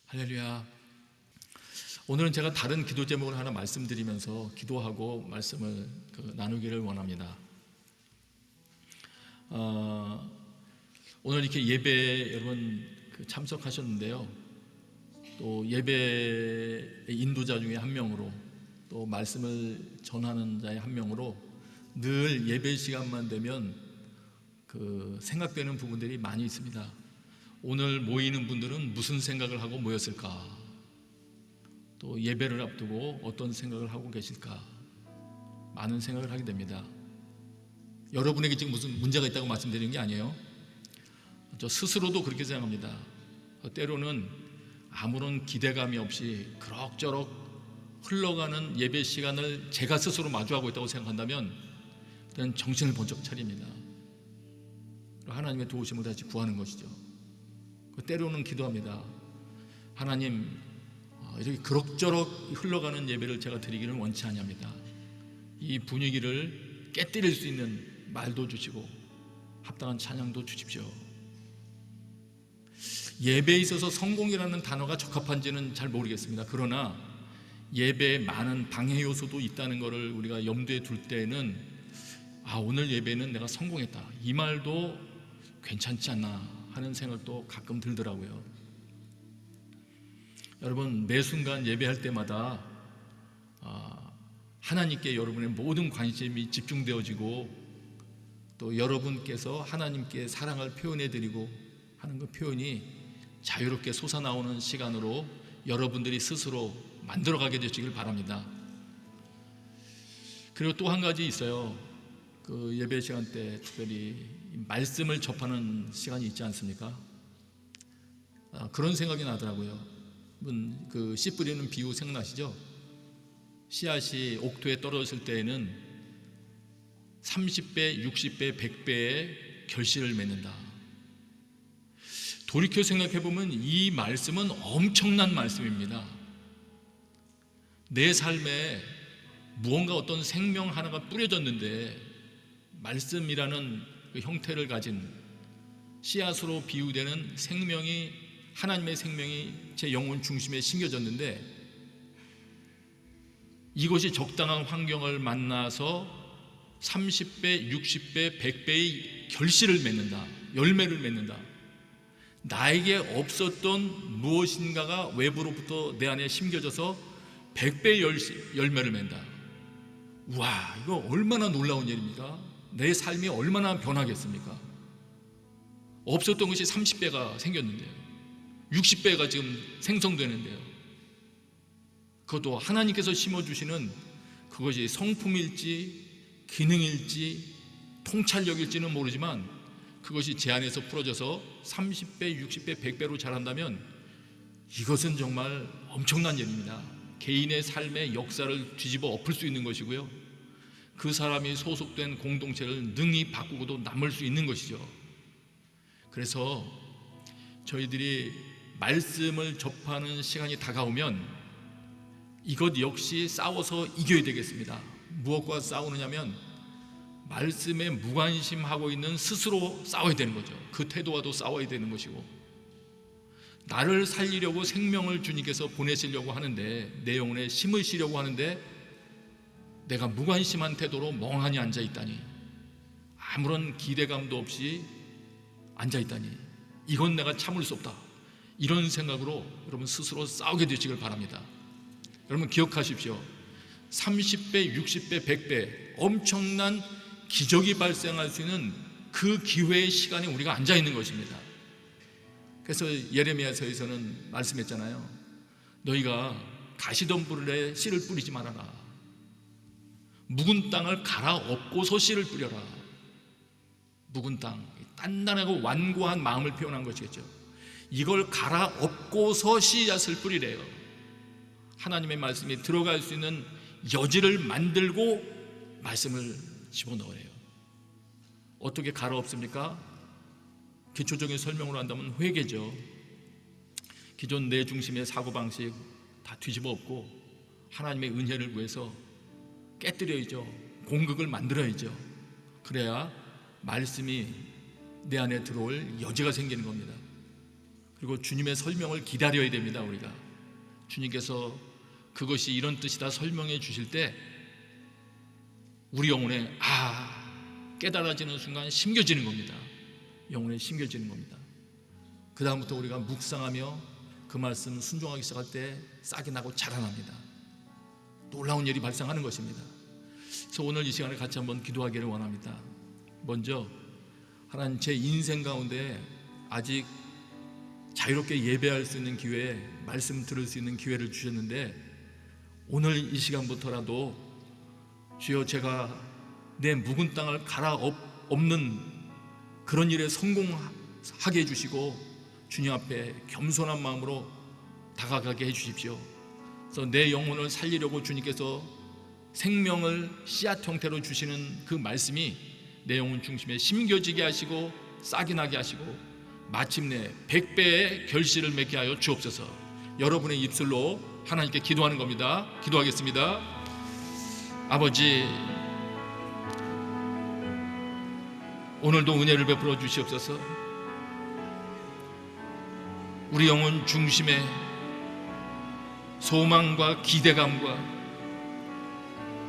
할렐루야. 오늘은 제가 다른 기도 제목을 하나 말씀드리면서 기도하고 말씀을 나누기를 원합니다. 오늘 이렇게 예배 여러분 참석하셨는데요, 또 예배의 인도자 중에 한 명으로, 또 말씀을 전하는 자의 한 명으로 늘 예배 시간만 되면 생각되는 부분들이 많이 있습니다. 오늘 모이는 분들은 무슨 생각을 하고 모였을까? 또 예배를 앞두고 어떤 생각을 하고 계실까? 많은 생각을 하게 됩니다. 여러분에게 지금 무슨 문제가 있다고 말씀드리는 게 아니에요. 저 스스로도 그렇게 생각합니다. 때로는 아무런 기대감이 없이 그럭저럭 흘러가는 예배 시간을 제가 스스로 마주하고 있다고 생각한다면 일단 정신을 번쩍 차립니다. 하나님의 도우심을 다시 구하는 것이죠. 때로는 기도합니다. 하나님, 이렇게 그럭저럭 흘러가는 예배를 제가 드리기를 원치 아니합니다. 이 분위기를 깨뜨릴 수 있는 말도 주시고 합당한 찬양도 주십시오. 예배에 있어서 성공이라는 단어가 적합한지는 잘 모르겠습니다. 그러나 예배에 많은 방해 요소도 있다는 것을 우리가 염두에 둘 때에는 오늘 예배는 내가 성공했다, 이 말도 괜찮지 않나 하는 생각도 가끔 들더라고요. 여러분, 매 순간 예배할 때마다 하나님께 여러분의 모든 관심이 집중되어지고, 또 여러분께서 하나님께 사랑을 표현해드리고 하는 그 표현이 자유롭게 솟아나오는 시간으로 여러분들이 스스로 만들어가게 되시길 바랍니다. 그리고 또 한 가지 있어요. 예배 시간 때 특별히 말씀을 접하는 시간이 있지 않습니까? 그런 생각이 나더라고요. 씨 뿌리는 비유 생각나시죠? 씨앗이 옥토에 떨어졌을 때에는 30배, 60배, 100배의 결실을 맺는다. 돌이켜 생각해보면 이 말씀은 엄청난 말씀입니다. 내 삶에 무언가 어떤 생명 하나가 뿌려졌는데, 말씀이라는 그 형태를 가진 씨앗으로 비유되는 생명이, 하나님의 생명이 제 영혼 중심에 심겨졌는데, 이것이 적당한 환경을 만나서 30배, 60배, 100배의 결실을 맺는다, 열매를 맺는다. 나에게 없었던 무엇인가가 외부로부터 내 안에 심겨져서 100배의 열매를 맺는다. 우와, 이거 얼마나 놀라운 일입니까? 내 삶이 얼마나 변하겠습니까? 없었던 것이 30배가 생겼는데요, 60배가 지금 생성되는데요, 그것도 하나님께서 심어주시는 그것이 성품일지 기능일지 통찰력일지는 모르지만 그것이 제 안에서 풀어져서 30배, 60배, 100배로 자란다면 이것은 정말 엄청난 일입니다. 개인의 삶의 역사를 뒤집어 엎을 수 있는 것이고요, 그 사람이 소속된 공동체를 능히 바꾸고도 남을 수 있는 것이죠. 그래서 저희들이 말씀을 접하는 시간이 다가오면 이것 역시 싸워서 이겨야 되겠습니다. 무엇과 싸우느냐면 말씀에 무관심하고 있는 스스로 싸워야 되는 거죠. 그 태도와도 싸워야 되는 것이고, 나를 살리려고 생명을 주님께서 보내시려고 하는데, 내 영혼에 심으시려고 하는데 내가 무관심한 태도로 멍하니 앉아있다니, 아무런 기대감도 없이 앉아있다니, 이건 내가 참을 수 없다, 이런 생각으로 여러분 스스로 싸우게 되시길 바랍니다. 여러분 기억하십시오. 30배, 60배, 100배 엄청난 기적이 발생할 수 있는 그 기회의 시간에 우리가 앉아있는 것입니다. 그래서 예레미야서에서는 말씀했잖아요. 너희가 가시덤불에 씨를 뿌리지 말아라. 묵은 땅을 갈아엎고서 씨를 뿌려라. 묵은 땅, 단단하고 완고한 마음을 표현한 것이겠죠. 이걸 갈아엎고서 씨앗을 뿌리래요. 하나님의 말씀이 들어갈 수 있는 여지를 만들고 말씀을 집어넣으래요. 어떻게 갈아엎습니까? 기초적인 설명으로 한다면 회개죠. 기존 내 중심의 사고방식 다 뒤집어 엎고 하나님의 은혜를 구해서 깨뜨려야죠. 공극을 만들어야죠. 그래야 말씀이 내 안에 들어올 여지가 생기는 겁니다. 그리고 주님의 설명을 기다려야 됩니다. 우리가 주님께서 그것이 이런 뜻이다 설명해 주실 때 우리 영혼에 깨달아지는 순간 심겨지는 겁니다. 영혼에 심겨지는 겁니다. 그 다음부터 우리가 묵상하며 그 말씀 순종하기 시작할 때 싹이 나고 자라납니다. 놀라운 일이 발생하는 것입니다. 그래서 오늘 이 시간에 같이 한번 기도하기를 원합니다. 먼저 하나님, 제 인생 가운데 아직 자유롭게 예배할 수 있는 기회, 말씀 들을 수 있는 기회를 주셨는데 오늘 이 시간부터라도 주여, 제가 내 묵은 땅을 갈아엎는 그런 일에 성공하게 해주시고 주님 앞에 겸손한 마음으로 다가가게 해주십시오. 그래서 내 영혼을 살리려고 주님께서 생명을 씨앗 형태로 주시는 그 말씀이 내 영혼 중심에 심겨지게 하시고 싹이 나게 하시고 마침내 100배의 결실을 맺게 하여 주옵소서. 여러분의 입술로 하나님께 기도하는 겁니다. 기도하겠습니다. 아버지, 오늘도 은혜를 베풀어 주시옵소서. 우리 영혼 중심에 소망과 기대감과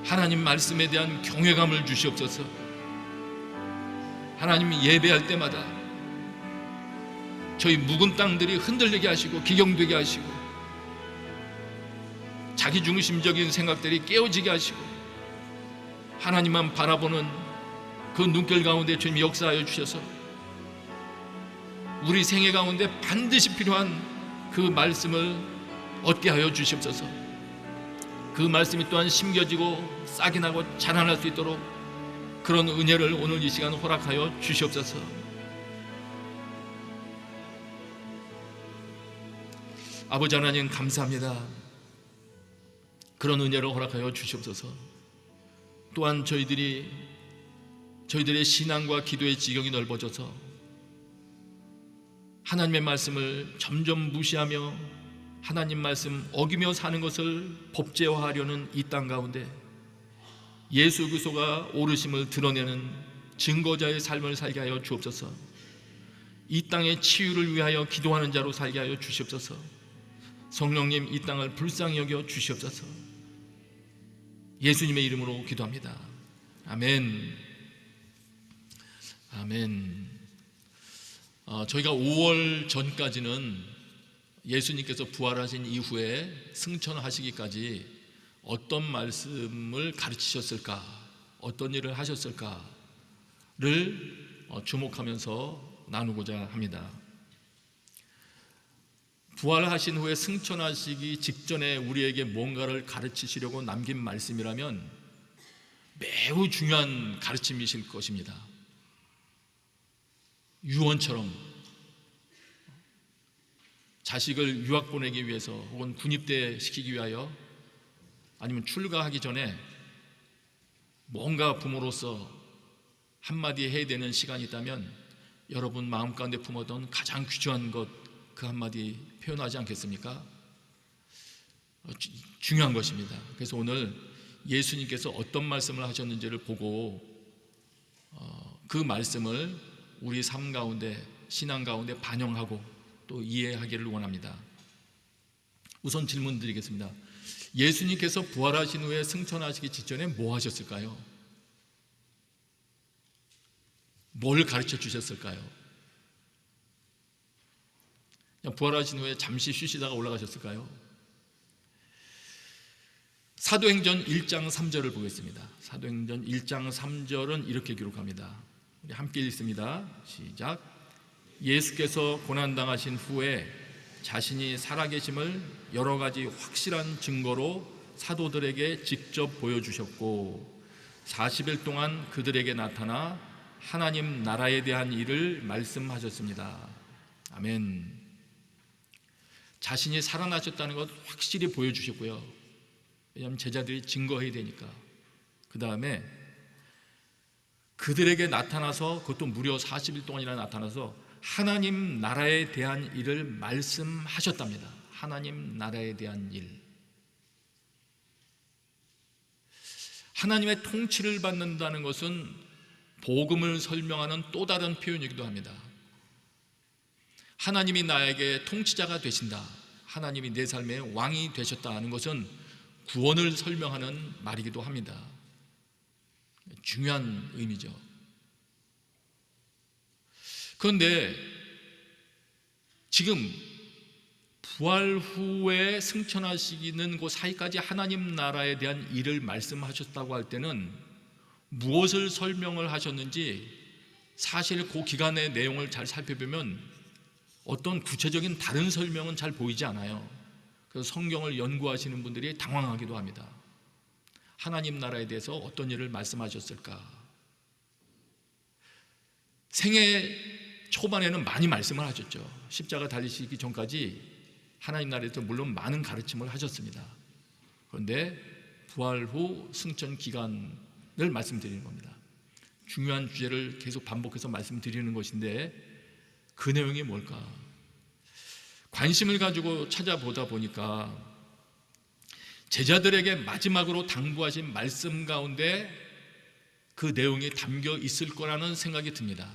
하나님 말씀에 대한 경외감을 주시옵소서. 하나님, 예배할 때마다 저희 묵은 땅들이 흔들리게 하시고 기경되게 하시고 자기 중심적인 생각들이 깨어지게 하시고 하나님만 바라보는 그 눈길 가운데 주님 역사하여 주셔서 우리 생애 가운데 반드시 필요한 그 말씀을 얻게 하여 주시옵소서. 그 말씀이 또한 심겨지고 싹이 나고 자라날 수 있도록 그런 은혜를 오늘 이 시간 허락하여 주시옵소서. 아버지 하나님, 감사합니다. 그런 은혜를 허락하여 주시옵소서. 또한 저희들의 신앙과 기도의 지경이 넓어져서 하나님의 말씀을 점점 무시하며 하나님 말씀 어기며 사는 것을 법제화하려는 이 땅 가운데 예수 그리스도가 오르심을 드러내는 증거자의 삶을 살게 하여 주옵소서. 이 땅의 치유를 위하여 기도하는 자로 살게 하여 주시옵소서. 성령님, 이 땅을 불쌍히 여겨 주시옵소서. 예수님의 이름으로 기도합니다. 아멘. 아멘. 저희가 5월 전까지는 예수님께서 부활하신 이후에 승천하시기까지 어떤 말씀을 가르치셨을까, 어떤 일을 하셨을까를 주목하면서 나누고자 합니다. 부활하신 후에 승천하시기 직전에 우리에게 뭔가를 가르치시려고 남긴 말씀이라면 매우 중요한 가르침이실 것입니다. 유언처럼 자식을 유학 보내기 위해서 혹은 군입대 시키기 위하여 아니면 출가하기 전에 뭔가 부모로서 한마디 해야 되는 시간이 있다면 여러분 마음 가운데 품었던 가장 귀중한 것, 그 한마디 표현하지 않겠습니까? 중요한 것입니다. 그래서 오늘 예수님께서 어떤 말씀을 하셨는지를 보고 그 말씀을 우리 삶 가운데, 신앙 가운데 반영하고 또 이해하기를 원합니다. 우선 질문 드리겠습니다. 예수님께서 부활하신 후에 승천하시기 직전에 뭐 하셨을까요? 뭘 가르쳐 주셨을까요? 그냥 부활하신 후에 잠시 쉬시다가 올라가셨을까요? 사도행전 1장 3절을 보겠습니다. 사도행전 1장 3절은 이렇게 기록합니다. 우리 함께 읽습니다. 시작. 예수께서 고난당하신 후에 자신이 살아계심을 여러 가지 확실한 증거로 사도들에게 직접 보여주셨고 40일 동안 그들에게 나타나 하나님 나라에 대한 일을 말씀하셨습니다. 아멘. 자신이 살아나셨다는 것 확실히 보여주셨고요. 왜냐하면 제자들이 증거해야 되니까. 그 다음에 그들에게 나타나서, 그것도 무려 40일 동안이나 나타나서 하나님 나라에 대한 일을 말씀하셨답니다. 하나님 나라에 대한 일. 하나님의 통치를 받는다는 것은 복음을 설명하는 또 다른 표현이기도 합니다. 하나님이 나에게 통치자가 되신다, 하나님이 내 삶의 왕이 되셨다 하는 것은 구원을 설명하는 말이기도 합니다. 중요한 의미죠. 그런데 지금 부활 후에 승천하시는 그 사이까지 하나님 나라에 대한 일을 말씀하셨다고 할 때는 무엇을 설명을 하셨는지 사실 그 기간의 내용을 잘 살펴보면 어떤 구체적인 다른 설명은 잘 보이지 않아요. 그래서 성경을 연구하시는 분들이 당황하기도 합니다. 하나님 나라에 대해서 어떤 일을 말씀하셨을까? 생애 초반에는 많이 말씀을 하셨죠. 십자가 달리시기 전까지 하나님 나라에서 물론 많은 가르침을 하셨습니다. 그런데 부활 후 승천 기간을 말씀드리는 겁니다. 중요한 주제를 계속 반복해서 말씀드리는 것인데 그 내용이 뭘까? 관심을 가지고 찾아보다 보니까 제자들에게 마지막으로 당부하신 말씀 가운데 그 내용이 담겨 있을 거라는 생각이 듭니다.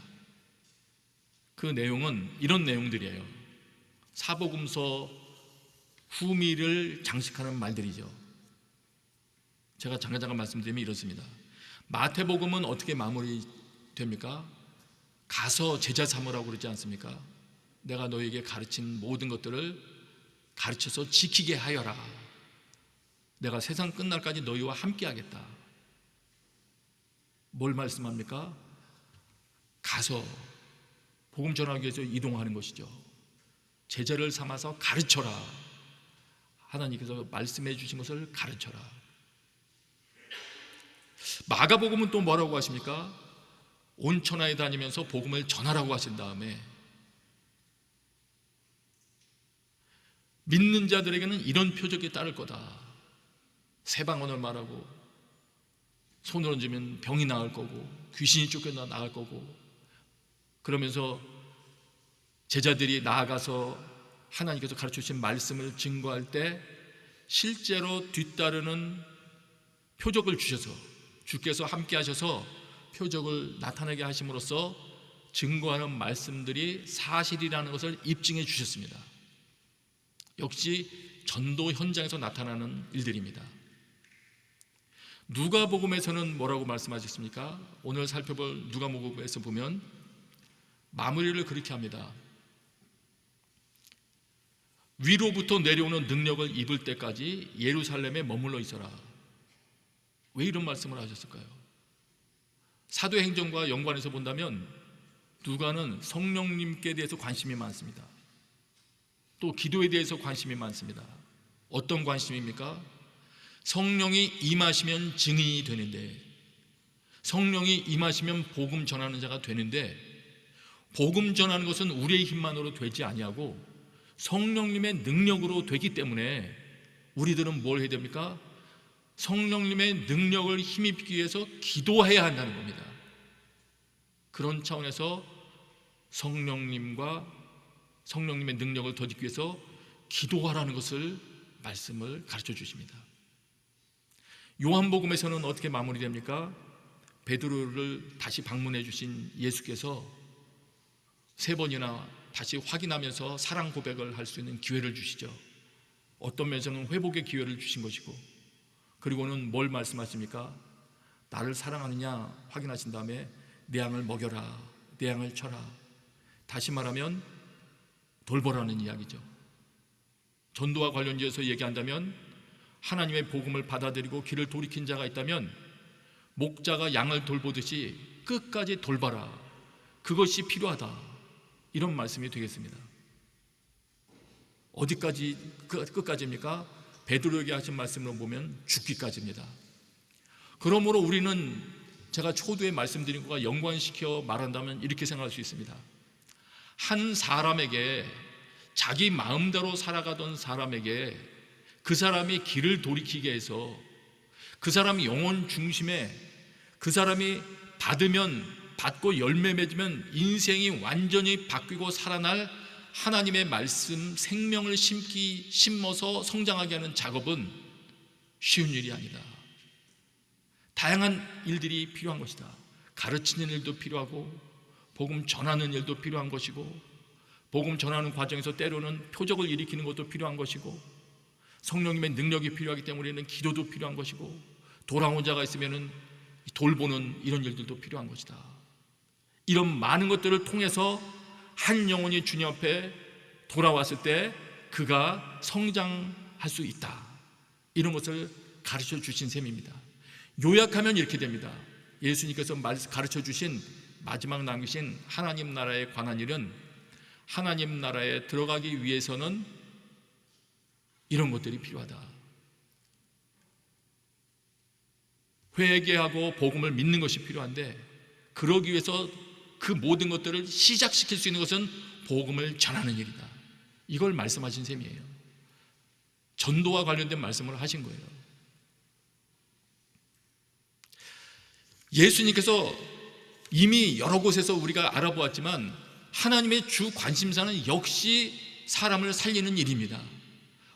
그 내용은 이런 내용들이에요. 사복음서 후미를 장식하는 말들이죠. 제가 잠깐 말씀드리면 이렇습니다. 마태복음은 어떻게 마무리됩니까? 가서 제자 삼으라고 그러지 않습니까? 내가 너에게 가르친 모든 것들을 가르쳐서 지키게 하여라. 내가 세상 끝날까지 너희와 함께 하겠다. 뭘 말씀합니까? 가서 복음 전하기 위해서 이동하는 것이죠. 제자를 삼아서 가르쳐라. 하나님께서 말씀해 주신 것을 가르쳐라. 마가복음은 또 뭐라고 하십니까? 온 천하에 다니면서 복음을 전하라고 하신 다음에 믿는 자들에게는 이런 표적이 따를 거다. 새 방언을 말하고 손을 얹으면 병이 나을 거고 귀신이 쫓겨나 나갈 거고, 그러면서 제자들이 나아가서 하나님께서 가르쳐 주신 말씀을 증거할 때 실제로 뒤따르는 표적을 주셔서 주께서 함께 하셔서 표적을 나타나게 하심으로써 증거하는 말씀들이 사실이라는 것을 입증해 주셨습니다. 역시 전도 현장에서 나타나는 일들입니다. 누가복음에서는 뭐라고 말씀하셨습니까? 오늘 살펴볼 누가복음에서 보면 마무리를 그렇게 합니다. 위로부터 내려오는 능력을 입을 때까지 예루살렘에 머물러 있어라. 왜 이런 말씀을 하셨을까요? 사도행전과 연관해서 본다면 누가는 성령님께 대해서 관심이 많습니다. 또 기도에 대해서 관심이 많습니다. 어떤 관심입니까? 성령이 임하시면 증인이 되는데, 성령이 임하시면 복음 전하는 자가 되는데, 복음 전하는 것은 우리의 힘만으로 되지 아니하고 성령님의 능력으로 되기 때문에 우리들은 뭘 해야 됩니까? 성령님의 능력을 힘입기 위해서 기도해야 한다는 겁니다. 그런 차원에서 성령님의 능력을 더 얻기 위해서 기도하라는 것을 말씀을 가르쳐 주십니다. 요한복음에서는 어떻게 마무리됩니까? 베드로를 다시 방문해 주신 예수께서 세 번이나 다시 확인하면서 사랑 고백을 할 수 있는 기회를 주시죠. 어떤 면에서는 회복의 기회를 주신 것이고, 그리고는 뭘 말씀하십니까? 나를 사랑하느냐 확인하신 다음에 내 양을 먹여라, 내 양을 쳐라. 다시 말하면 돌보라는 이야기죠. 전도와 관련지어서 얘기한다면 하나님의 복음을 받아들이고 길을 돌이킨 자가 있다면 목자가 양을 돌보듯이 끝까지 돌봐라. 그것이 필요하다. 이런 말씀이 되겠습니다. 어디까지 끝까지입니까? 베드로에게 하신 말씀으로 보면 죽기까지입니다. 그러므로 우리는 제가 초두에 말씀드린 것과 연관시켜 말한다면 이렇게 생각할 수 있습니다. 한 사람에게, 자기 마음대로 살아가던 사람에게 그 사람이 길을 돌이키게 해서 그 사람이 영혼 중심에, 그 사람이 받고 열매 맺으면 인생이 완전히 바뀌고 살아날 하나님의 말씀, 생명을 심어서 성장하게 하는 작업은 쉬운 일이 아니다. 다양한 일들이 필요한 것이다. 가르치는 일도 필요하고 복음 전하는 일도 필요한 것이고 복음 전하는 과정에서 때로는 표적을 일으키는 것도 필요한 것이고, 성령님의 능력이 필요하기 때문에 우리는 기도도 필요한 것이고, 돌아온 자가 있으면 돌보는 이런 일들도 필요한 것이다. 이런 많은 것들을 통해서 한 영혼이 주님 앞에 돌아왔을 때 그가 성장할 수 있다, 이런 것을 가르쳐 주신 셈입니다. 요약하면 이렇게 됩니다. 예수님께서 가르쳐 주신 마지막 남기신 하나님 나라에 관한 일은, 하나님 나라에 들어가기 위해서는 이런 것들이 필요하다. 회개하고 복음을 믿는 것이 필요한데, 그러기 위해서 그 모든 것들을 시작시킬 수 있는 것은 복음을 전하는 일이다. 이걸 말씀하신 셈이에요. 전도와 관련된 말씀을 하신 거예요. 예수님께서 이미 여러 곳에서 우리가 알아보았지만 하나님의 주 관심사는 역시 사람을 살리는 일입니다.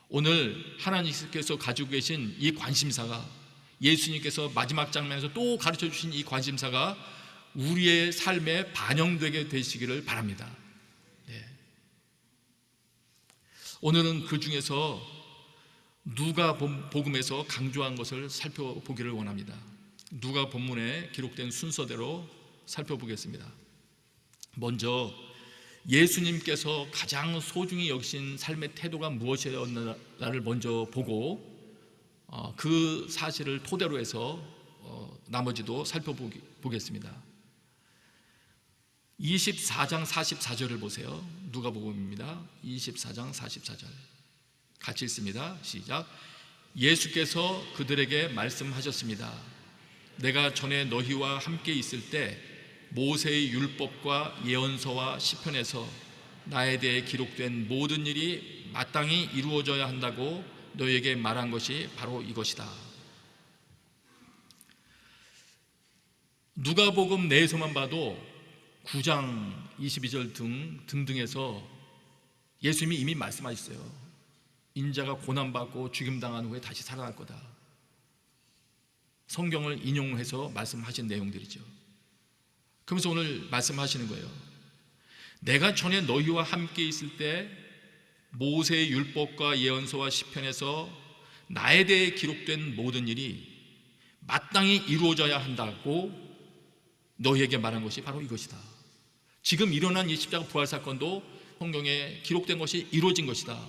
오늘 하나님께서 가지고 계신 이 관심사가, 예수님께서 마지막 장면에서 또 가르쳐 주신 이 관심사가 우리의 삶에 반영되게 되시기를 바랍니다. 네. 오늘은 그 중에서 누가복음에서 강조한 것을 살펴보기를 원합니다. 누가복음에 기록된 순서대로 살펴보겠습니다. 먼저 예수님께서 가장 소중히 여기신 삶의 태도가 무엇이었나를 먼저 보고 그 사실을 토대로 해서 나머지도 살펴보겠습니다. 24장 44절을 보세요. 누가복음입니다. 24장 44절 같이 읽습니다. 시작. 예수께서 그들에게 말씀하셨습니다. 내가 전에 너희와 함께 있을 때 모세의 율법과 예언서와 시편에서 나에 대해 기록된 모든 일이 마땅히 이루어져야 한다고 너희에게 말한 것이 바로 이것이다. 누가복음 내에서만 봐도 9장 22절 등등에서 예수님이 이미 말씀하셨어요. 인자가 고난받고 죽임당한 후에 다시 살아날 거다. 성경을 인용해서 말씀하신 내용들이죠. 그러면서 오늘 말씀하시는 거예요. 내가 전에 너희와 함께 있을 때 모세의 율법과 예언서와 시편에서 나에 대해 기록된 모든 일이 마땅히 이루어져야 한다고 너희에게 말한 것이 바로 이것이다. 지금 일어난 이 십자가 부활 사건도 성경에 기록된 것이 이루어진 것이다.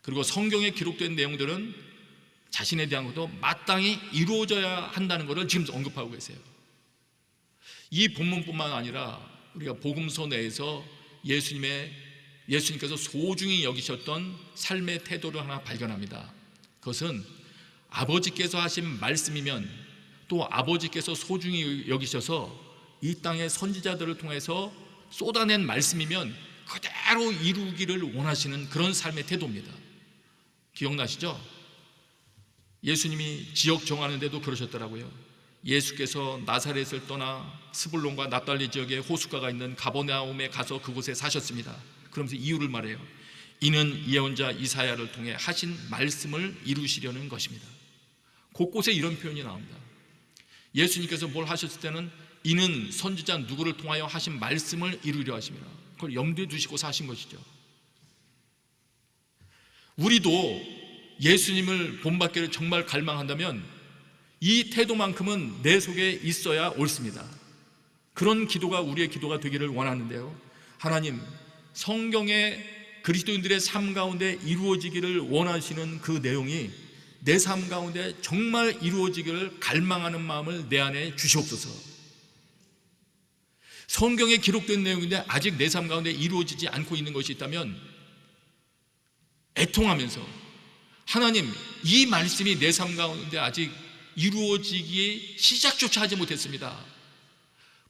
그리고 성경에 기록된 내용들은 자신에 대한 것도 마땅히 이루어져야 한다는 것을 지금 언급하고 계세요. 이 본문뿐만 아니라 우리가 복음서 내에서 예수님께서 소중히 여기셨던 삶의 태도를 하나 발견합니다. 그것은 아버지께서 하신 말씀이면, 또 아버지께서 소중히 여기셔서 이 땅의 선지자들을 통해서 쏟아낸 말씀이면 그대로 이루기를 원하시는 그런 삶의 태도입니다. 기억나시죠? 예수님이 지역 정하는데도 그러셨더라고요. 예수께서 나사렛을 떠나 스불론과 납달리 지역에 호숫가가 있는 가버나움에 가서 그곳에 사셨습니다. 그러면서 이유를 말해요. 이는 예언자 이사야를 통해 하신 말씀을 이루시려는 것입니다. 곳곳에 이런 표현이 나옵니다. 예수님께서 뭘 하셨을 때는 이는 선지자 누구를 통하여 하신 말씀을 이루려 하십니다. 그걸 염두에 두시고 사신 것이죠. 우리도 예수님을 본받기를 정말 갈망한다면 이 태도만큼은 내 속에 있어야 옳습니다. 그런 기도가 우리의 기도가 되기를 원하는데요. 하나님, 성경의 그리스도인들의 삶 가운데 이루어지기를 원하시는 그 내용이 내 삶 가운데 정말 이루어지기를 갈망하는 마음을 내 안에 주시옵소서. 성경에 기록된 내용인데 아직 내 삶 가운데 이루어지지 않고 있는 것이 있다면 애통하면서, 하나님, 이 말씀이 내 삶 가운데 아직 이루어지기 시작조차 하지 못했습니다.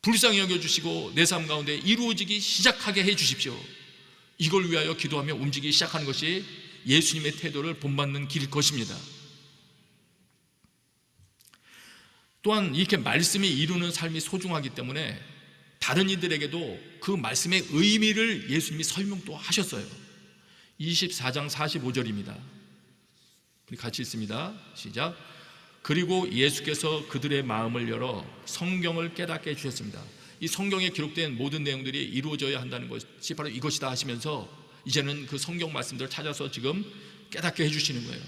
불쌍히 여겨주시고 내 삶 가운데 이루어지기 시작하게 해주십시오. 이걸 위하여 기도하며 움직이기 시작하는 것이 예수님의 태도를 본받는 길일 것입니다. 또한 이렇게 말씀이 이루는 삶이 소중하기 때문에 다른 이들에게도 그 말씀의 의미를 예수님이 설명도 하셨어요. 24장 45절입니다. 우리 같이 읽습니다. 시작. 그리고 예수께서 그들의 마음을 열어 성경을 깨닫게 해주셨습니다. 이 성경에 기록된 모든 내용들이 이루어져야 한다는 것이 바로 이것이다 하시면서 이제는 그 성경 말씀들을 찾아서 지금 깨닫게 해주시는 거예요.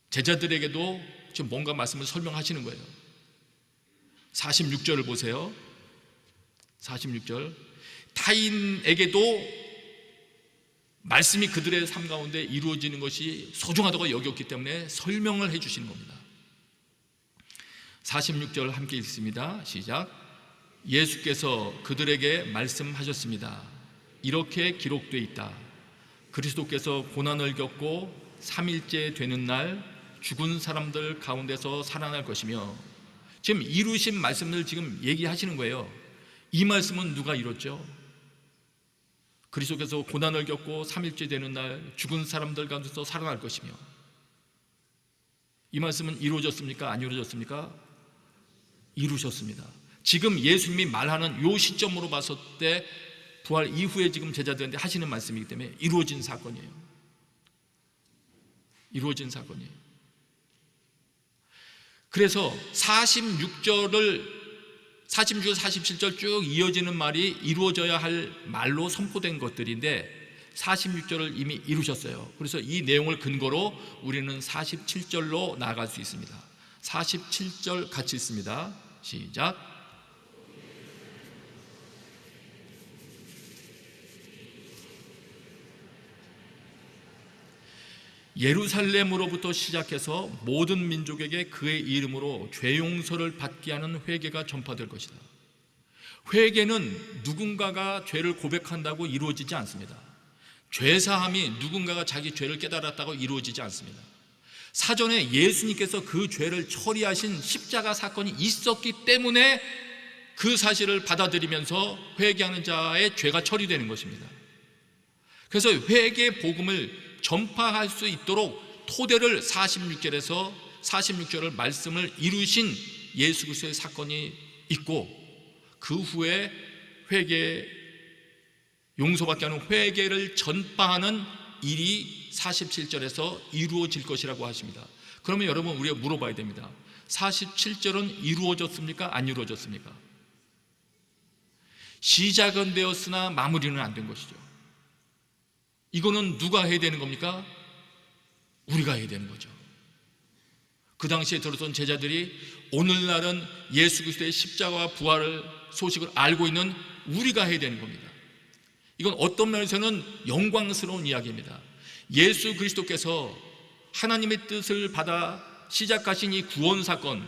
제자들에게도 지금 뭔가 말씀을 설명하시는 거예요. 46절을 보세요. 46절, 타인에게도 말씀이 그들의 삶 가운데 이루어지는 것이 소중하다고 여겼기 때문에 설명을 해주시는 겁니다. 46절 함께 읽습니다. 시작. 예수께서 그들에게 말씀하셨습니다. 이렇게 기록되어 있다. 그리스도께서 고난을 겪고 3일째 되는 날 죽은 사람들 가운데서 살아날 것이며, 지금 이루신 말씀을 지금 얘기하시는 거예요. 이 말씀은 누가 이뤘죠? 그리스도께서 고난을 겪고 3일째 되는 날 죽은 사람들 가운데서 살아날 것이며, 이 말씀은 이루어졌습니까? 안 이루어졌습니까? 이루셨습니다. 지금 예수님이 말하는 이 시점으로 봤을 때 부활 이후에 지금 제자들한테 하시는 말씀이기 때문에 이루어진 사건이에요. 이루어진 사건이에요. 그래서 46절, 47절 쭉 이어지는 말이 이루어져야 할 말로 선포된 것들인데 46절을 이미 이루셨어요. 그래서 이 내용을 근거로 우리는 47절로 나아갈 수 있습니다. 47절 같이 읽습니다. 시작. 예루살렘으로부터 시작해서 모든 민족에게 그의 이름으로 죄 용서를 받게 하는 회개가 전파될 것이다. 회개는 누군가가 죄를 고백한다고 이루어지지 않습니다. 죄사함이 누군가가 자기 죄를 깨달았다고 이루어지지 않습니다. 사전에 예수님께서 그 죄를 처리하신 십자가 사건이 있었기 때문에 그 사실을 받아들이면서 회개하는 자의 죄가 처리되는 것입니다. 그래서 회개 복음을 전파할 수 있도록 토대를 46절에서 46절을 말씀을 이루신 예수 그리스도의 사건이 있고, 그 후에 회개, 용서받게 하는 회개를 전파하는 일이 47절에서 이루어질 것이라고 하십니다. 그러면 여러분, 우리가 물어봐야 됩니다. 47절은 이루어졌습니까? 안 이루어졌습니까? 시작은 되었으나 마무리는 안 된 것이죠. 이거는 누가 해야 되는 겁니까? 우리가 해야 되는 거죠. 그 당시에 들었던 제자들이 오늘날은 예수 그리스도의 십자가와 부활을 소식을 알고 있는 우리가 해야 되는 겁니다. 이건 어떤 면에서는 영광스러운 이야기입니다. 예수 그리스도께서 하나님의 뜻을 받아 시작하신 이 구원 사건을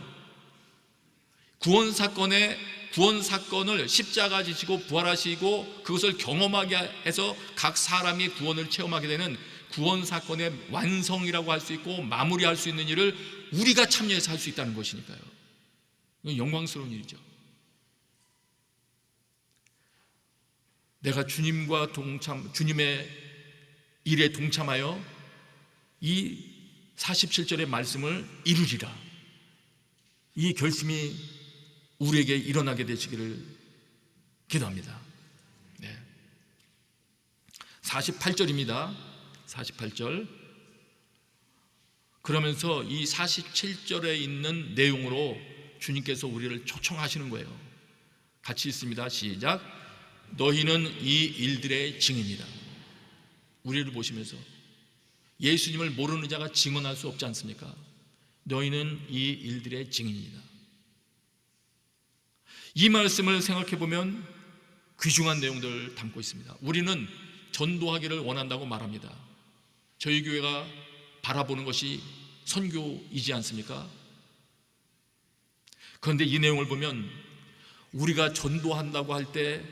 십자가 지시고 부활하시고 그것을 경험하게 해서 각 사람이 구원을 체험하게 되는 구원 사건의 완성이라고 할 수 있고 마무리할 수 있는 일을 우리가 참여해서 할 수 있다는 것이니까요. 이건 영광스러운 일이죠. 내가 주님의 일에 동참하여 이 47절의 말씀을 이루리라, 이 결심이 우리에게 일어나게 되시기를 기도합니다. 네. 48절입니다. 48절. 그러면서 이 47절에 있는 내용으로 주님께서 우리를 초청하시는 거예요. 같이 읽습니다. 시작. 너희는 이 일들의 증인이다. 우리를 보시면서 예수님을 모르는 자가 증언할 수 없지 않습니까? 너희는 이 일들의 증인이다. 이 말씀을 생각해 보면 귀중한 내용들을 담고 있습니다. 우리는 전도하기를 원한다고 말합니다. 저희 교회가 바라보는 것이 선교이지 않습니까? 그런데 이 내용을 보면 우리가 전도한다고 할 때,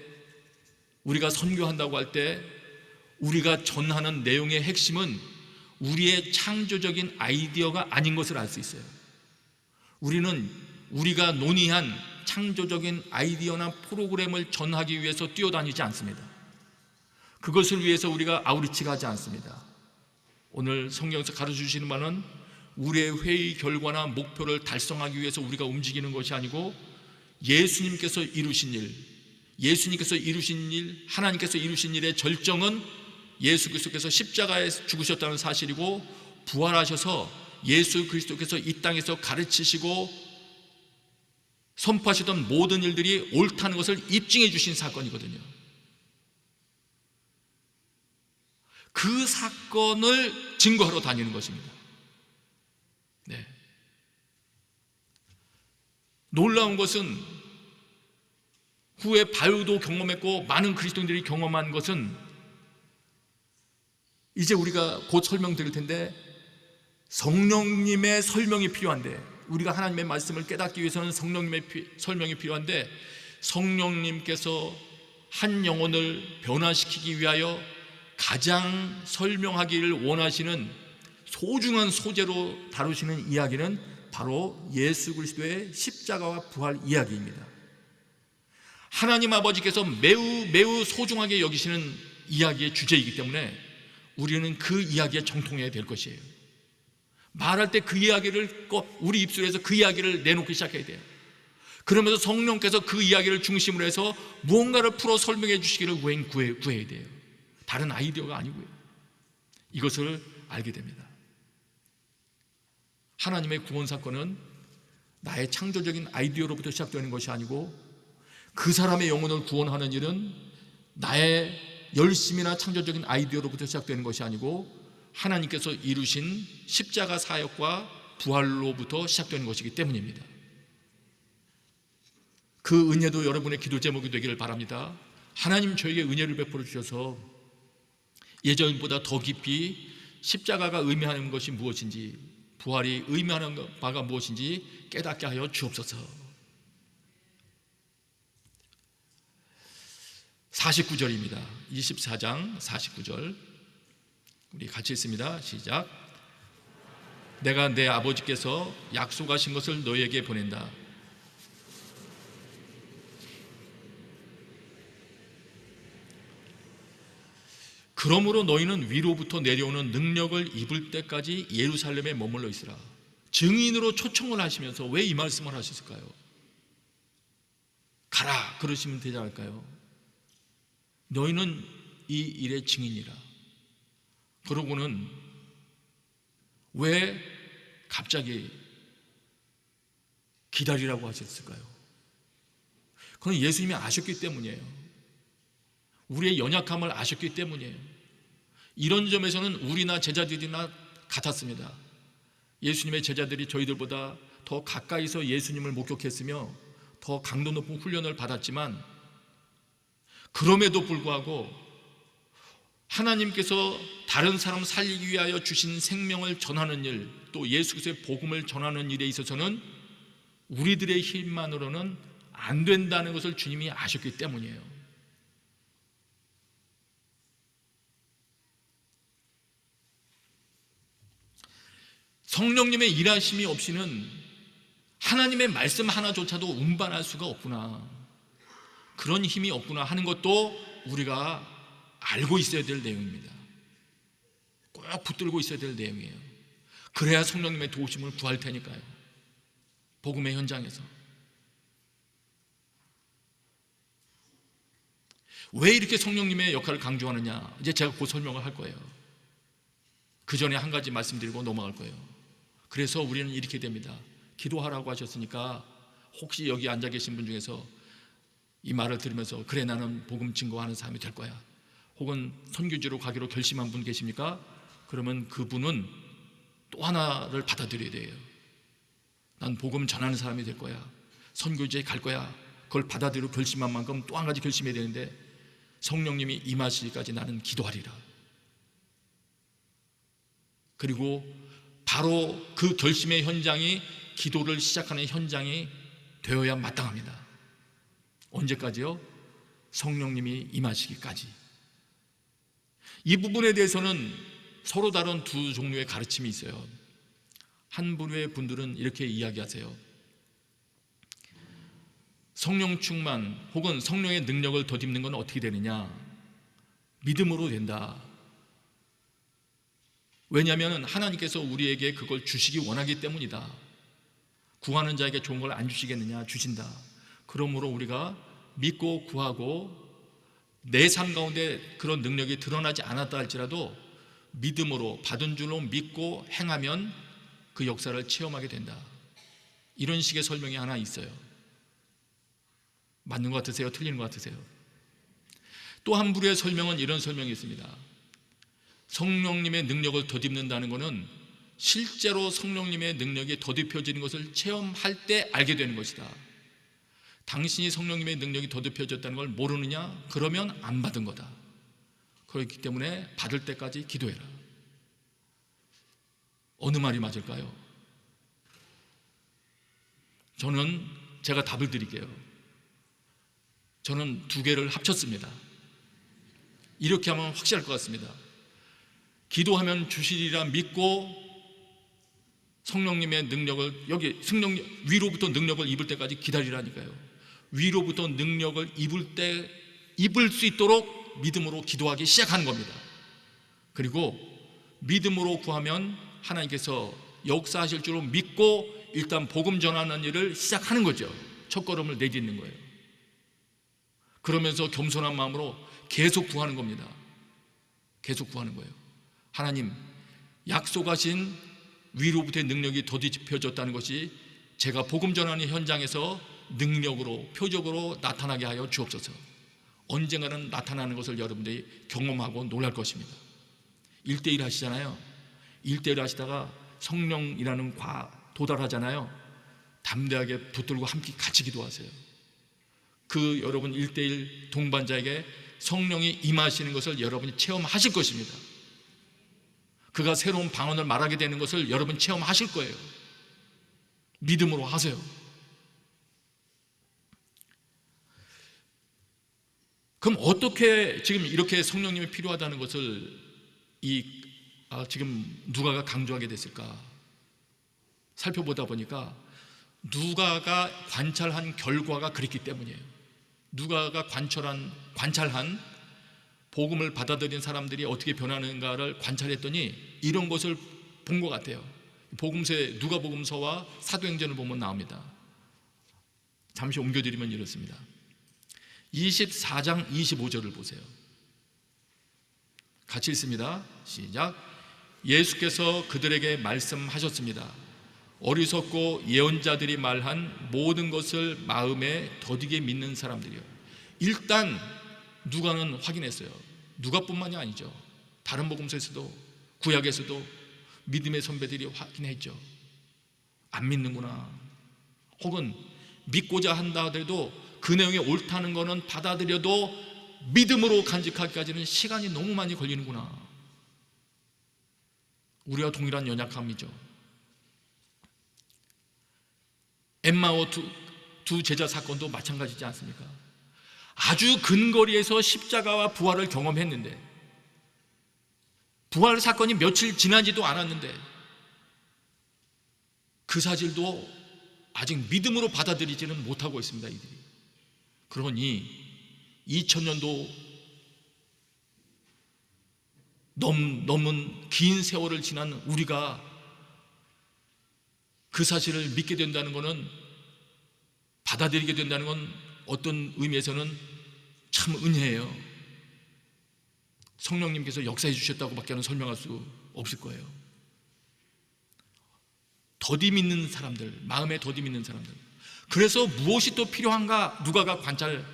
우리가 선교한다고 할 때 우리가 전하는 내용의 핵심은 우리의 창조적인 아이디어가 아닌 것을 알 수 있어요. 우리는 우리가 논의한 창조적인 아이디어나 프로그램을 전하기 위해서 뛰어다니지 않습니다. 그것을 위해서 우리가 아우리치가 하지 않습니다. 오늘 성경에서 가르쳐주시는 바는 우리의 회의 결과나 목표를 달성하기 위해서 우리가 움직이는 것이 아니고 예수님께서 이루신 일, 하나님께서 이루신 일의 절정은 예수 그리스도께서 십자가에 죽으셨다는 사실이고, 부활하셔서 예수 그리스도께서 이 땅에서 가르치시고 선포하시던 모든 일들이 옳다는 것을 입증해 주신 사건이거든요. 그 사건을 증거하러 다니는 것입니다. 네. 놀라운 것은 후에 바울도 경험했고 많은 그리스도인들이 경험한 것은, 이제 우리가 곧 설명드릴 텐데, 성령님의 설명이 필요한데, 우리가 하나님의 말씀을 깨닫기 위해서는 성령님의 설명이 필요한데, 성령님께서 한 영혼을 변화시키기 위하여 가장 설명하기를 원하시는 소중한 소재로 다루시는 이야기는 바로 예수 그리스도의 십자가와 부활 이야기입니다. 하나님 아버지께서 매우 소중하게 여기시는 이야기의 주제이기 때문에 우리는 그 이야기에 정통해야 될 것이에요. 말할 때 그 이야기를 꼭 우리 입술에서 그 이야기를 내놓기 시작해야 돼요. 그러면서 성령께서 그 이야기를 중심으로 해서 무언가를 풀어 설명해 주시기를 구해야 돼요. 다른 아이디어가 아니고요. 이것을 알게 됩니다. 하나님의 구원 사건은 나의 창조적인 아이디어로부터 시작되는 것이 아니고, 그 사람의 영혼을 구원하는 일은 나의 열심이나 창조적인 아이디어로부터 시작되는 것이 아니고 하나님께서 이루신 십자가 사역과 부활로부터 시작되는 것이기 때문입니다. 그 은혜도 여러분의 기도 제목이 되기를 바랍니다. 하나님 저에게 은혜를 베풀어 주셔서 예전보다 더 깊이 십자가가 의미하는 것이 무엇인지, 부활이 의미하는 바가 무엇인지 깨닫게 하여 주옵소서. 49절입니다. 24장 49절 우리 같이 읽습니다. 시작. 내가 내 아버지께서 약속하신 것을 너희에게 보낸다. 그러므로 너희는 위로부터 내려오는 능력을 입을 때까지 예루살렘에 머물러 있으라. 증인으로 초청을 하시면서 왜 이 말씀을 하셨을까요? 가라 그러시면 되지 않을까요? 너희는 이 일의 증인이라. 그러고는 왜 갑자기 기다리라고 하셨을까요? 그건 예수님이 아셨기 때문이에요. 우리의 연약함을 아셨기 때문이에요. 이런 점에서는 우리나 제자들이나 같았습니다. 예수님의 제자들이 저희들보다 더 가까이서 예수님을 목격했으며 더 강도 높은 훈련을 받았지만, 그럼에도 불구하고 하나님께서 다른 사람 살리기 위하여 주신 생명을 전하는 일, 또 예수 그리스도의 복음을 전하는 일에 있어서는 우리들의 힘만으로는 안 된다는 것을 주님이 아셨기 때문이에요. 성령님의 일하심이 없이는 하나님의 말씀 하나조차도 운반할 수가 없구나, 그런 힘이 없구나 하는 것도 우리가 알고 있어야 될 내용입니다. 꼭 붙들고 있어야 될 내용이에요. 그래야 성령님의 도우심을 구할 테니까요. 복음의 현장에서. 왜 이렇게 성령님의 역할을 강조하느냐, 이제 제가 곧 설명을 할 거예요. 그 전에 한 가지 말씀드리고 넘어갈 거예요. 그래서 우리는 이렇게 됩니다. 기도하라고 하셨으니까 혹시 여기 앉아 계신 분 중에서 이 말을 들으면서 그래 나는 복음 증거하는 사람이 될 거야, 혹은 선교지로 가기로 결심한 분 계십니까? 그러면 그분은 또 하나를 받아들여야 돼요. 난 복음 전하는 사람이 될 거야, 선교지에 갈 거야. 그걸 받아들이고 결심한 만큼 또 한 가지 결심해야 되는데, 성령님이 임하시기까지 나는 기도하리라. 그리고 바로 그 결심의 현장이 기도를 시작하는 현장이 되어야 마땅합니다. 언제까지요? 성령님이 임하시기까지. 이 부분에 대해서는 서로 다른 두 종류의 가르침이 있어요. 한 부류의 분들은 이렇게 이야기하세요. 성령 충만 혹은 성령의 능력을 덧입는 건 어떻게 되느냐? 믿음으로 된다. 왜냐하면 하나님께서 우리에게 그걸 주시기 원하기 때문이다. 구하는 자에게 좋은 걸 안 주시겠느냐? 주신다. 그러므로 우리가 믿고 구하고 내 삶 가운데 그런 능력이 드러나지 않았다 할지라도 믿음으로 받은 줄로 믿고 행하면 그 역사를 체험하게 된다. 이런 식의 설명이 하나 있어요. 맞는 것 같으세요? 틀리는 것 같으세요? 또 한 부류의 설명은 이런 설명이 있습니다. 성령님의 능력을 덧입는다는 것은 실제로 성령님의 능력이 덧입혀지는 것을 체험할 때 알게 되는 것이다. 당신이 성령님의 능력이 덧입혀졌다는 걸 모르느냐? 그러면 안 받은 거다. 그렇기 때문에 받을 때까지 기도해라. 어느 말이 맞을까요? 저는 제가 답을 드릴게요. 저는 두 개를 합쳤습니다. 이렇게 하면 확실할 것 같습니다. 기도하면 주시리라 믿고 성령님의 능력을, 여기 성령 위로부터 능력을 입을 때까지 기다리라니까요. 위로부터 능력을 입을 수 있도록 믿음으로 기도하기 시작하는 겁니다. 그리고 믿음으로 구하면 하나님께서 역사하실 줄로 믿고 일단 복음 전하는 일을 시작하는 거죠. 첫걸음을 내딛는 거예요. 그러면서 겸손한 마음으로 계속 구하는 겁니다. 계속 구하는 거예요. 하나님, 약속하신 위로부터의 능력이 덧입혀졌다는 것이 제가 복음 전하는 현장에서 능력으로, 표적으로 나타나게 하여 주옵소서. 언젠가는 나타나는 것을 여러분들이 경험하고 놀랄 것입니다. 1대1 하시잖아요. 1대1 하시다가 성령이라는 도달하잖아요. 담대하게 붙들고 함께 같이 기도하세요. 그 여러분 1대1 동반자에게 성령이 임하시는 것을 여러분이 체험하실 것입니다. 그가 새로운 방언을 말하게 되는 것을 여러분 체험하실 거예요. 믿음으로 하세요. 그럼 어떻게 지금 이렇게 성령님이 필요하다는 것을 지금 누가가 강조하게 됐을까? 살펴보다 보니까 누가가 관찰한 결과가 그랬기 때문이에요. 누가가 관찰한 복음을 받아들인 사람들이 어떻게 변하는가를 관찰했더니 이런 것을 본 것 같아요. 누가복음서와 사도행전을 보면 나옵니다. 잠시 옮겨드리면 이렇습니다. 24장 25절을 보세요. 같이 읽습니다. 시작. 예수께서 그들에게 말씀하셨습니다. 어리석고 예언자들이 말한 모든 것을 마음에 더디게 믿는 사람들이요. 일단 누가는 확인했어요. 누가뿐만이 아니죠. 다른 복음서에서도, 구약에서도 믿음의 선배들이 확인했죠. 안 믿는구나. 혹은 믿고자 한다 하더라도 그 내용이 옳다는 것은 받아들여도 믿음으로 간직하기까지는 시간이 너무 많이 걸리는구나. 우리와 동일한 연약함이죠. 엠마오 두 제자 사건도 마찬가지지 않습니까? 아주 근거리에서 십자가와 부활을 경험했는데, 부활 사건이 며칠 지나지도 않았는데 그 사실도 아직 믿음으로 받아들이지는 못하고 있습니다. 이들이. 그러니 2000년도 넘은 긴 세월을 지난 우리가 그 사실을 믿게 된다는 것은, 받아들이게 된다는 건 어떤 의미에서는 참 은혜예요. 성령님께서 역사해 주셨다고밖에 설명할 수 없을 거예요. 더디 믿는 사람들, 마음에 더디 믿는 사람들. 그래서 무엇이 또 필요한가 누가가 관찰한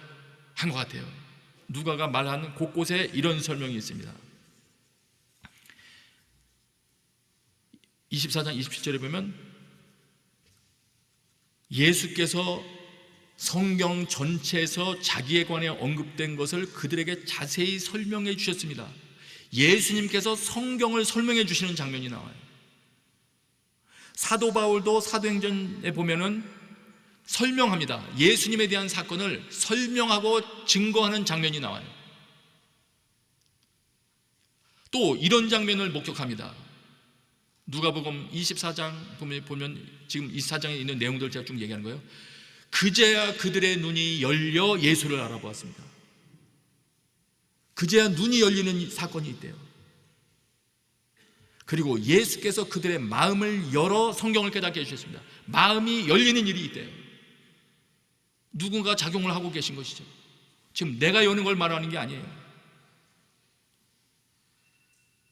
것 같아요. 누가가 말하는 곳곳에 이런 설명이 있습니다. 24장 27절에 보면 예수께서 성경 전체에서 자기에 관해 언급된 것을 그들에게 자세히 설명해 주셨습니다. 예수님께서 성경을 설명해 주시는 장면이 나와요. 사도 바울도 사도행전에 보면은 설명합니다. 예수님에 대한 사건을 설명하고 증거하는 장면이 나와요. 또 이런 장면을 목격합니다. 누가복음 24장 보면 지금 24장에 있는 내용들을 제가 쭉 얘기하는 거예요. 그제야 그들의 눈이 열려 예수를 알아보았습니다. 그제야 눈이 열리는 사건이 있대요. 그리고 예수께서 그들의 마음을 열어 성경을 깨닫게 해주셨습니다. 마음이 열리는 일이 있대요. 누군가 작용을 하고 계신 것이죠. 지금 내가 여는 걸 말하는 게 아니에요.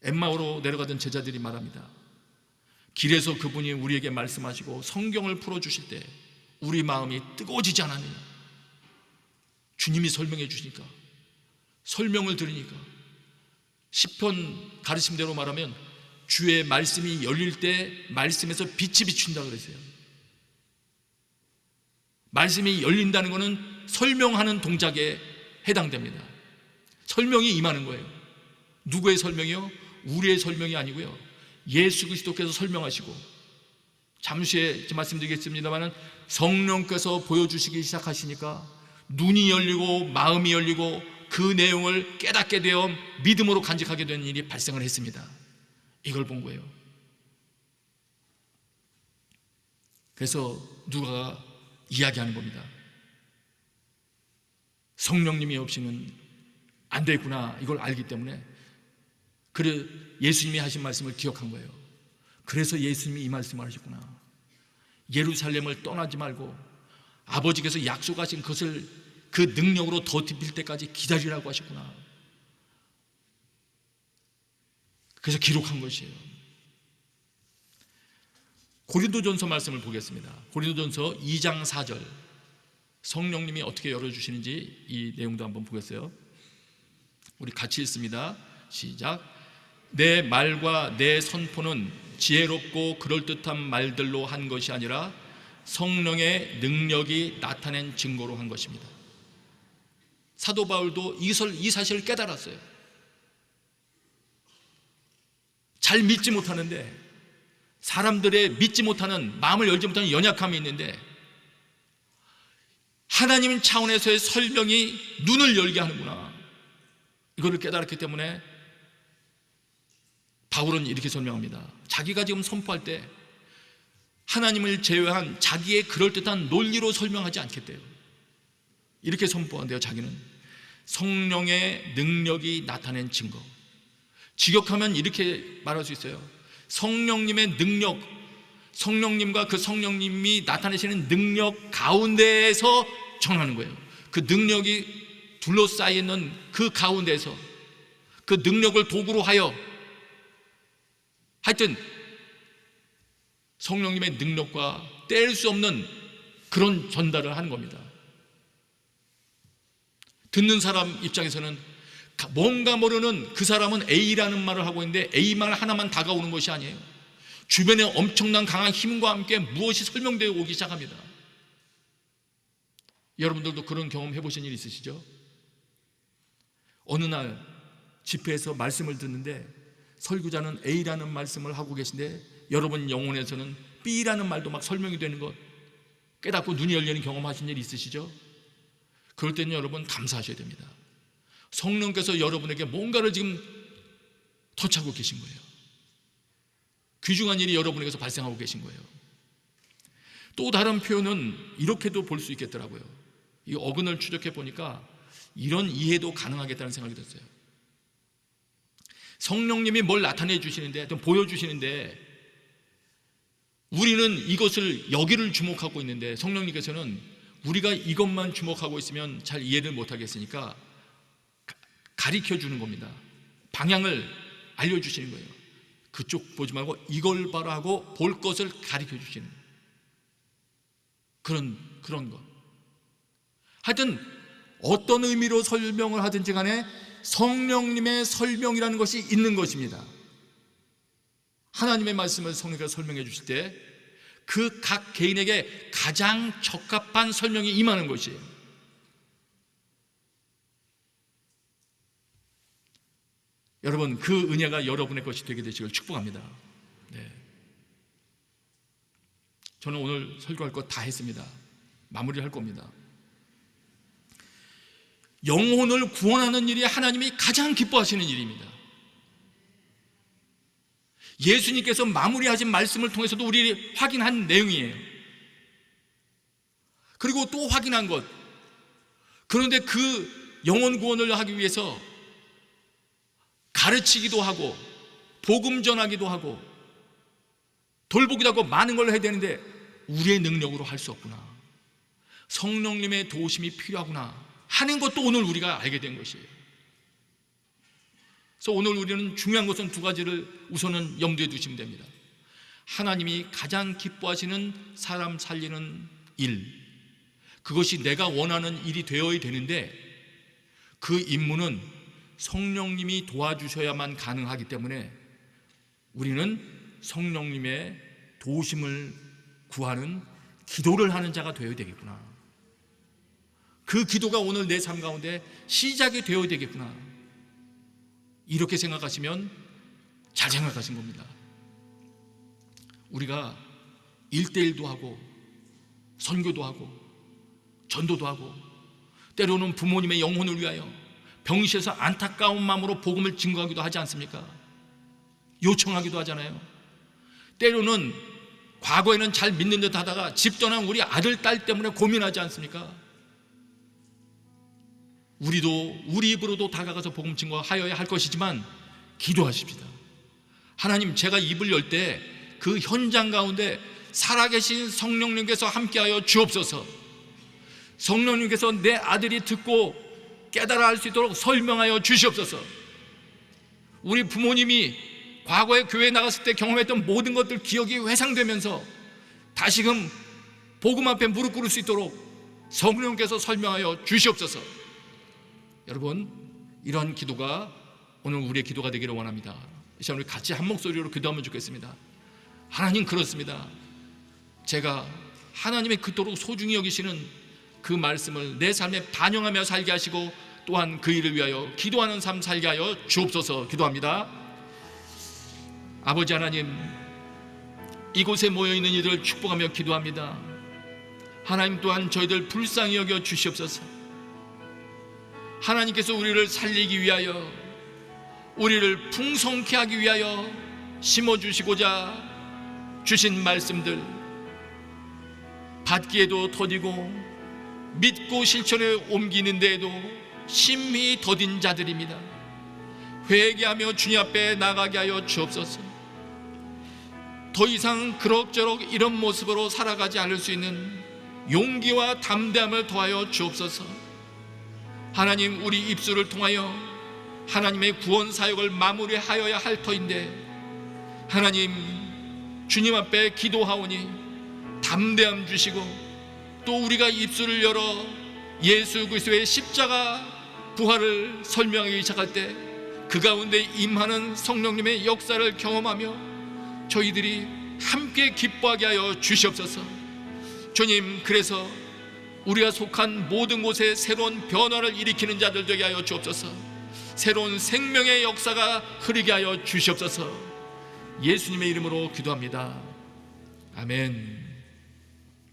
엠마오로 내려가던 제자들이 말합니다. 길에서 그분이 우리에게 말씀하시고 성경을 풀어주실 때 우리 마음이 뜨거워지지 않았느냐. 주님이 설명해 주시니까, 설명을 들으니까, 시편 가르침대로 말하면 주의 말씀이 열릴 때 말씀에서 빛이 비춘다 그랬어요. 말씀이 열린다는 것은 설명하는 동작에 해당됩니다. 설명이 임하는 거예요. 누구의 설명이요? 우리의 설명이 아니고요, 예수 그리스도께서 설명하시고, 잠시 후에 말씀드리겠습니다만 성령께서 보여주시기 시작하시니까 눈이 열리고 마음이 열리고 그 내용을 깨닫게 되어 믿음으로 간직하게 되는 일이 발생을 했습니다. 이걸 본 거예요. 그래서 누가가 이야기하는 겁니다. 성령님이 없이는 안 되구나, 이걸 알기 때문에 그래 예수님이 하신 말씀을 기억한 거예요. 그래서 예수님이 이 말씀을 하셨구나. 예루살렘을 떠나지 말고 아버지께서 약속하신 것을 그 능력으로 덧입힐 때까지 기다리라고 하셨구나. 그래서 기록한 것이에요. 고린도전서 말씀을 보겠습니다. 고린도전서 2장 4절, 성령님이 어떻게 열어주시는지 이 내용도 한번 보겠어요. 우리 같이 읽습니다. 시작. 내 말과 내 선포는 지혜롭고 그럴듯한 말들로 한 것이 아니라 성령의 능력이 나타낸 증거로 한 것입니다. 사도 바울도 이 사실을 깨달았어요. 잘 믿지 못하는데, 사람들의 믿지 못하는, 마음을 열지 못하는 연약함이 있는데 하나님 차원에서의 설명이 눈을 열게 하는구나, 이거를 깨달았기 때문에 바울은 이렇게 설명합니다. 자기가 지금 선포할 때 하나님을 제외한 자기의 그럴듯한 논리로 설명하지 않겠대요. 이렇게 선포한대요. 자기는 성령의 능력이 나타낸 증거. 직역하면 이렇게 말할 수 있어요. 성령님의 능력, 성령님과 그 성령님이 나타내시는 능력 가운데에서 전하는 거예요. 그 능력이 둘러싸여 있는 그 가운데에서 그 능력을 도구로 하여, 하여튼 성령님의 능력과 뗄 수 없는 그런 전달을 하는 겁니다. 듣는 사람 입장에서는 뭔가 모르는 그 사람은 A라는 말을 하고 있는데 A 말 하나만 다가오는 것이 아니에요. 주변에 엄청난 강한 힘과 함께 무엇이 설명되어 오기 시작합니다. 여러분들도 그런 경험 해보신 일 있으시죠? 어느 날 집회에서 말씀을 듣는데 설교자는 A라는 말씀을 하고 계신데 여러분 영혼에서는 B라는 말도 막 설명이 되는 것 깨닫고 눈이 열리는 경험하신 일 있으시죠? 그럴 때는 여러분 감사하셔야 됩니다. 성령께서 여러분에게 뭔가를 지금 터치하고 계신 거예요. 귀중한 일이 여러분에게서 발생하고 계신 거예요. 또 다른 표현은 이렇게도 볼 수 있겠더라고요. 이 어근을 추적해 보니까 이런 이해도 가능하겠다는 생각이 들었어요. 성령님이 뭘 나타내 주시는데, 좀 보여주시는데 우리는 이것을 여기를 주목하고 있는데 성령님께서는 우리가 이것만 주목하고 있으면 잘 이해를 못하겠으니까 가르쳐 주는 겁니다. 방향을 알려주시는 거예요. 그쪽 보지 말고 이걸 봐라 하고 볼 것을 가르쳐 주시는 그런 것. 하여튼 어떤 의미로 설명을 하든지 간에 성령님의 설명이라는 것이 있는 것입니다. 하나님의 말씀을 성령께서 설명해 주실 때 그 각 개인에게 가장 적합한 설명이 임하는 것이에요. 여러분, 그 은혜가 여러분의 것이 되게 되시길 축복합니다. 네. 저는 오늘 설교할 것 다 했습니다. 마무리할 겁니다. 영혼을 구원하는 일이 하나님이 가장 기뻐하시는 일입니다. 예수님께서 마무리하신 말씀을 통해서도 우리 확인한 내용이에요. 그리고 또 확인한 것. 그런데 그 영혼 구원을 하기 위해서 가르치기도 하고 복음 전하기도 하고 돌보기도 하고 많은 걸 해야 되는데 우리의 능력으로 할 수 없구나, 성령님의 도우심이 필요하구나 하는 것도 오늘 우리가 알게 된 것이에요. 그래서 오늘 우리는 중요한 것은 두 가지를 우선은 염두에 두시면 됩니다. 하나님이 가장 기뻐하시는 사람 살리는 일, 그것이 내가 원하는 일이 되어야 되는데 그 임무는 성령님이 도와주셔야만 가능하기 때문에 우리는 성령님의 도우심을 구하는 기도를 하는 자가 되어야 되겠구나. 그 기도가 오늘 내 삶 가운데 시작이 되어야 되겠구나. 이렇게 생각하시면 잘 생각하신 겁니다. 우리가 1:1도 하고 선교도 하고 전도도 하고 때로는 부모님의 영혼을 위하여 병실에서 안타까운 마음으로 복음을 증거하기도 하지 않습니까? 요청하기도 하잖아요. 때로는 과거에는 잘 믿는 듯 하다가 집 떠난 우리 아들, 딸 때문에 고민하지 않습니까? 우리도 우리 입으로도 다가가서 복음 증거하여야 할 것이지만 기도하십시다. 하나님, 제가 입을 열 때 그 현장 가운데 살아계신 성령님께서 함께하여 주옵소서. 성령님께서 내 아들이 듣고 깨달아 할 수 있도록 설명하여 주시옵소서. 우리 부모님이 과거에 교회에 나갔을 때 경험했던 모든 것들 기억이 회상되면서 다시금 복음 앞에 무릎 꿇을 수 있도록 성령께서 설명하여 주시옵소서. 여러분, 이런 기도가 오늘 우리의 기도가 되기를 원합니다. 이 시간 우리 같이 한 목소리로 기도하면 좋겠습니다. 하나님, 그렇습니다. 제가 하나님의 그토록 소중히 여기시는 그 말씀을 내 삶에 반영하며 살게 하시고 또한 그 일을 위하여 기도하는 삶 살게 하여 주옵소서. 기도합니다. 아버지 하나님, 이곳에 모여있는 이들을 축복하며 기도합니다. 하나님 또한 저희들 불쌍히 여겨 주시옵소서. 하나님께서 우리를 살리기 위하여, 우리를 풍성케 하기 위하여 심어주시고자 주신 말씀들, 받기에도 더디고 믿고 실천에 옮기는 데에도 심히 더딘 자들입니다. 회개하며 주님 앞에 나가게 하여 주옵소서. 더 이상 그럭저럭 이런 모습으로 살아가지 않을 수 있는 용기와 담대함을 더하여 주옵소서. 하나님, 우리 입술을 통하여 하나님의 구원 사역을 마무리하여야 할 터인데 하나님, 주님 앞에 기도하오니 담대함 주시고 또 우리가 입술을 열어 예수 그리스도의 십자가 부활을 설명하기 시작할 때 그 가운데 임하는 성령님의 역사를 경험하며 저희들이 함께 기뻐하게 하여 주시옵소서. 주님, 그래서 우리가 속한 모든 곳에 새로운 변화를 일으키는 자들 되게 하여 주옵소서. 새로운 생명의 역사가 흐르게 하여 주시옵소서. 예수님의 이름으로 기도합니다. 아멘.